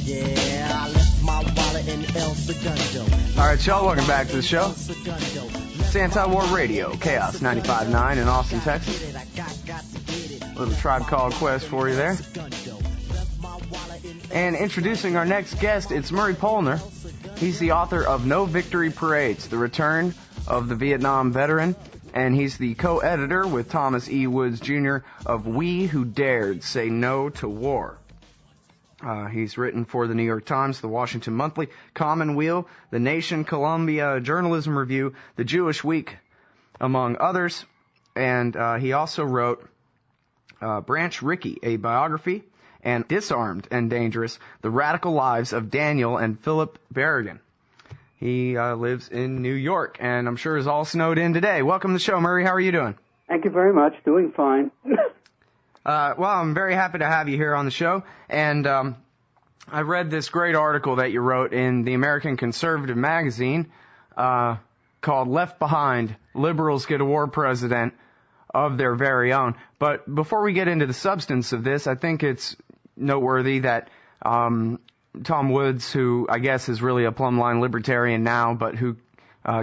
All right, y'all, welcome back to the show. It's Antiwar Radio, Chaos 95.9 in Austin, Texas. A little Tribe Called Quest for you there. And introducing our next guest, it's Murray Polner. He's the author of No Victory Parades, The Return of the Vietnam Veteran, and he's the co-editor with Thomas E. Woods, Jr. of We Who Dared Say No to War. He's written for the New York Times, the Washington Monthly, Commonweal, The Nation, Columbia Journalism Review, The Jewish Week, among others. And he also wrote Branch Rickey, a biography, and Disarmed and Dangerous, The Radical Lives of Daniel and Philip Berrigan. He lives in New York, and I'm sure is all snowed in today. Welcome to the show, Murray. How are you doing? Thank you very much. Doing fine. Well, I'm very happy to have you here on the show, and I read this great article that you wrote in the American Conservative magazine called Left Behind, Liberals Get a War President of Their Very Own. But before we get into the substance of this, I think it's noteworthy that Tom Woods, who I guess is really a plumb-line libertarian now, but who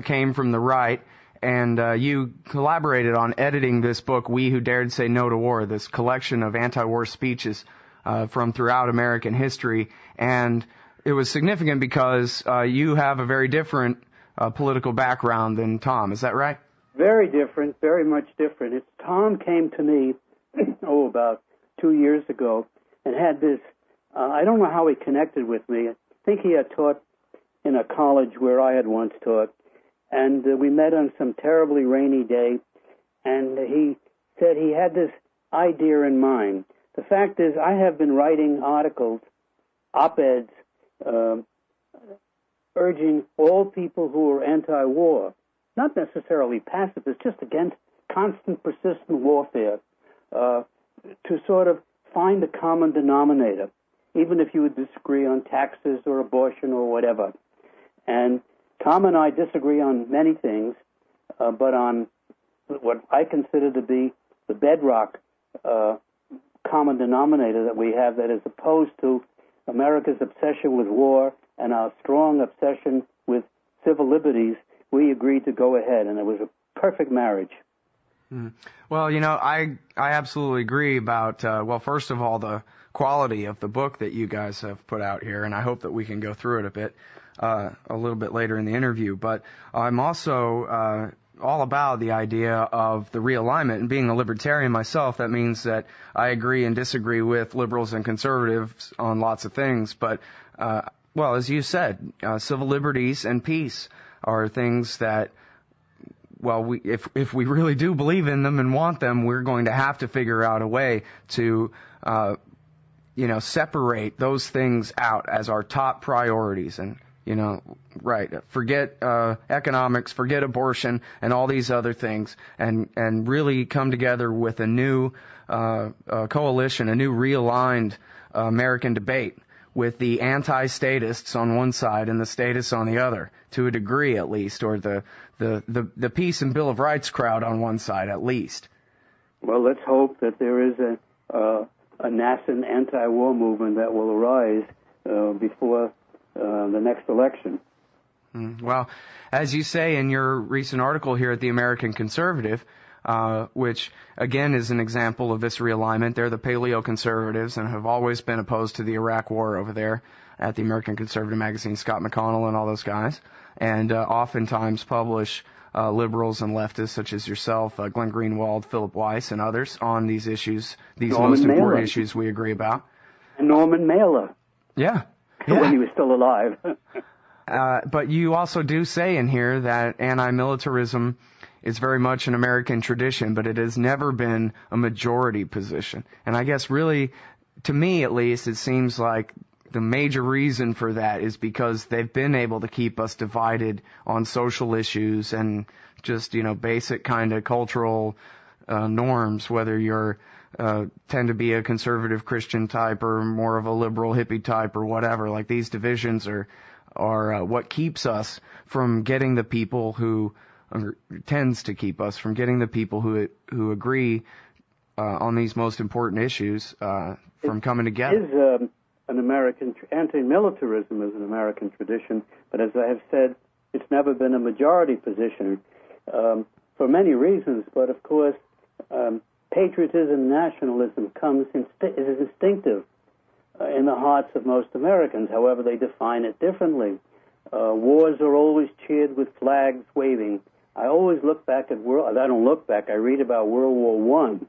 came from the right, and you collaborated on editing this book, We Who Dared Say No to War, this collection of anti-war speeches from throughout American history. And it was significant because you have a very different political background than Tom. Is that right? Very different, very much different. Tom came to me, about 2 years ago, and had this, I don't know how he connected with me. I think he had taught in a college where I had once taught. And we met on some terribly rainy day, and he said he had this idea in mind. The fact is, I have been writing articles, op-eds, urging all people who are anti-war, not necessarily pacifists, just against constant, persistent warfare, to sort of find a common denominator, even if you would disagree on taxes or abortion or whatever. And Tom and I disagree on many things, but on what I consider to be the bedrock common denominator that we have, that is opposed to America's obsession with war and our strong obsession with civil liberties, we agreed to go ahead, and it was a perfect marriage. Well, I absolutely agree about, first of all, the quality of the book that you guys have put out here, and I hope that we can go through it a little bit later in the interview. But I'm also all about the idea of the realignment, and being a libertarian myself, that means that I agree and disagree with liberals and conservatives on lots of things. But, as you said, civil liberties and peace are things that, if we really do believe in them and want them, we're going to have to figure out a way to, separate those things out as our top priorities. And, forget economics, forget abortion, and all these other things, and really come together with a new coalition, a new realigned American debate, with the anti-statists on one side and the statists on the other, to a degree at least, or the Peace and Bill of Rights crowd on one side at least. Well, let's hope that there is a nascent anti-war movement that will arise before the next election. Well, as you say in your recent article here at the American Conservative, which, again, is an example of this realignment. They're the paleo-conservatives and have always been opposed to the Iraq War over there at the American Conservative magazine, Scott McConnell and all those guys, and oftentimes publish liberals and leftists such as yourself, Glenn Greenwald, Philip Weiss, and others on these issues, these most important issues we agree about. And Norman Mailer. Yeah. When he was still alive. But you also do say in here that anti-militarism is very much an American tradition, but it has never been a majority position. And I guess really, to me at least, it seems like the major reason for that is because they've been able to keep us divided on social issues and just, basic kind of cultural norms, whether you're tend to be a conservative Christian type or more of a liberal hippie type or whatever. Like, these divisions are what keeps us from getting the people who tends to keep us from getting the people who agree on these most important issues from coming together. His anti-militarism is an American tradition, but as I have said, it's never been a majority position for many reasons. But of course, patriotism, nationalism is instinctive in the hearts of most Americans. However, they define it differently. Wars are always cheered with flags waving. I always look back at I don't look back. I read about World War I,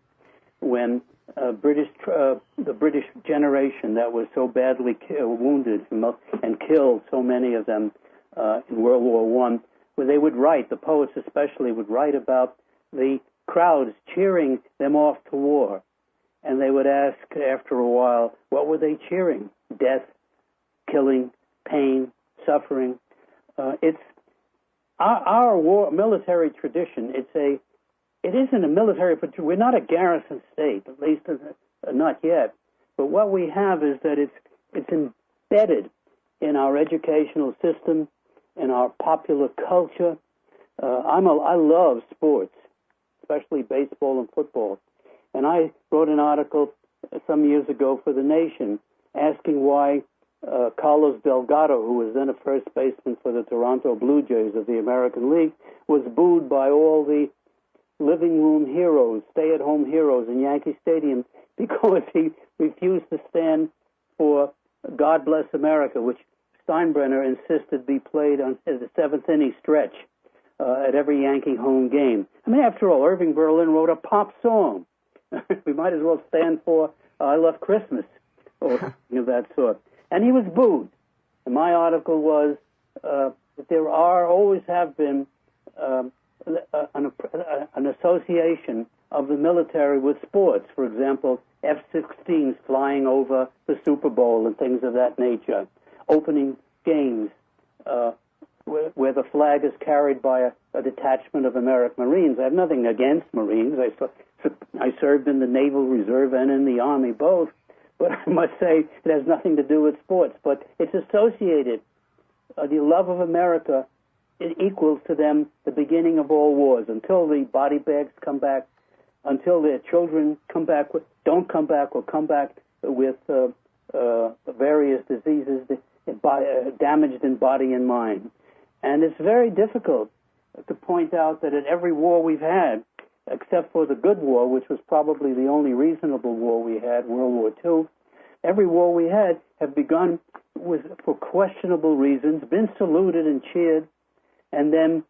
when the British generation that was so badly wounded and killed, so many of them in World War I, where they would write, the poets especially would write about the crowds cheering them off to war. And they would ask after a while, what were they cheering? Death, killing, pain, suffering. It's our war military tradition. It isn't a military, but we're not a garrison state, at least not yet. But what we have is that it's embedded in our educational system, in our popular culture. I love sports, especially baseball and football. And I wrote an article some years ago for The Nation asking why Carlos Delgado, who was then a first baseman for the Toronto Blue Jays of the American League, was booed by all the living room heroes, stay-at-home heroes in Yankee Stadium because he refused to stand for God Bless America, which Steinbrenner insisted be played on the seventh inning stretch at every Yankee home game. I mean, after all, Irving Berlin wrote a pop song. We might as well stand for I Love Christmas or something of that sort. And he was booed. And my article was that there always have been an association of the military with sports. For example, F-16s flying over the Super Bowl and things of that nature. Opening games where the flag is carried by a detachment of American Marines. I have nothing against Marines. I served in the Naval Reserve and in the Army, both. But I must say it has nothing to do with sports. But it's associated. The love of America, it equals to them the beginning of all wars. Until the body bags come back, until their children don't come back or come back with various diseases damaged in body and mind. And it's very difficult to point out that at every war we've had, except for the good war, which was probably the only reasonable war we had, World War II, every war we had have begun for questionable reasons, been saluted and cheered, and then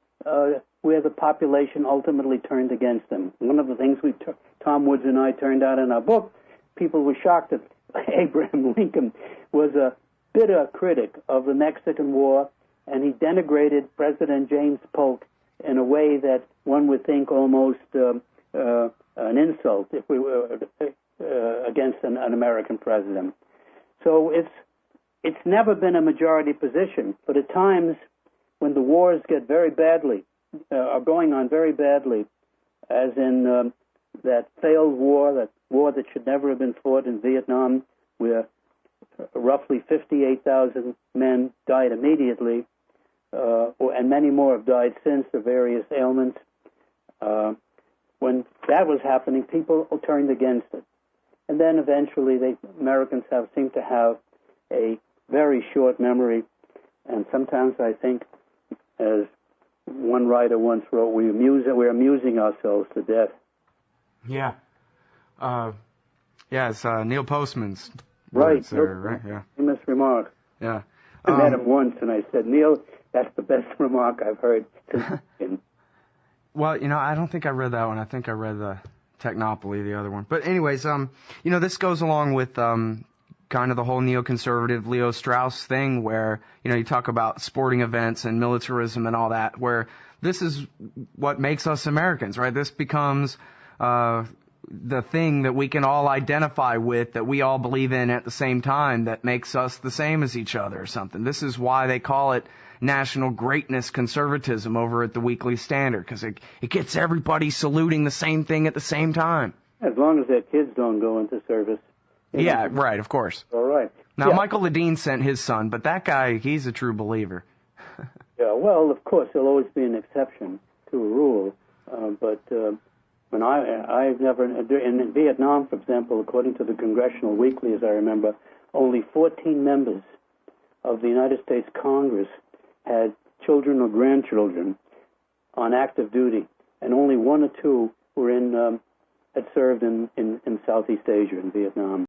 where the population ultimately turned against them. One of the things Tom Woods and I turned out in our book, people were shocked that Abraham Lincoln was a bitter critic of the Mexican War, and he denigrated President James Polk in a way that one would think almost an insult if we were against an American president. So it's never been a majority position, but at times when the wars get very badly, are going on very badly, as in that failed war, that war that should never have been fought in Vietnam, where roughly 58,000 men died immediately, and many more have died since of various ailments. When that was happening, people turned against it. And then eventually Americans seem to have a very short memory, and sometimes I think, as one writer once wrote, we're amusing ourselves to death. Yeah. It's Neil Postman's right. words there, right? Yeah. Famous remark. Yeah. I met him once, and I said, Neil, that's the best remark I've heard since. Well, I don't think I read that one. I think I read the Technopoly, the other one. But anyways, this goes along with kind of the whole neoconservative Leo Strauss thing where, you talk about sporting events and militarism and all that, where this is what makes us Americans, right? This becomes the thing that we can all identify with, that we all believe in at the same time, that makes us the same as each other or something. This is why they call it national greatness conservatism over at the Weekly Standard, because it gets everybody saluting the same thing at the same time. As long as their kids don't go into service. Yeah, right, of course. All right. Now, yeah. Michael Ledeen sent his son, but that guy, he's a true believer. Yeah, well, of course, there'll always be an exception to a rule, but when I've never, in Vietnam, for example, according to the Congressional Weekly, as I remember, only 14 members of the United States Congress had children or grandchildren on active duty, and only one or two were had served in Southeast Asia, in Vietnam.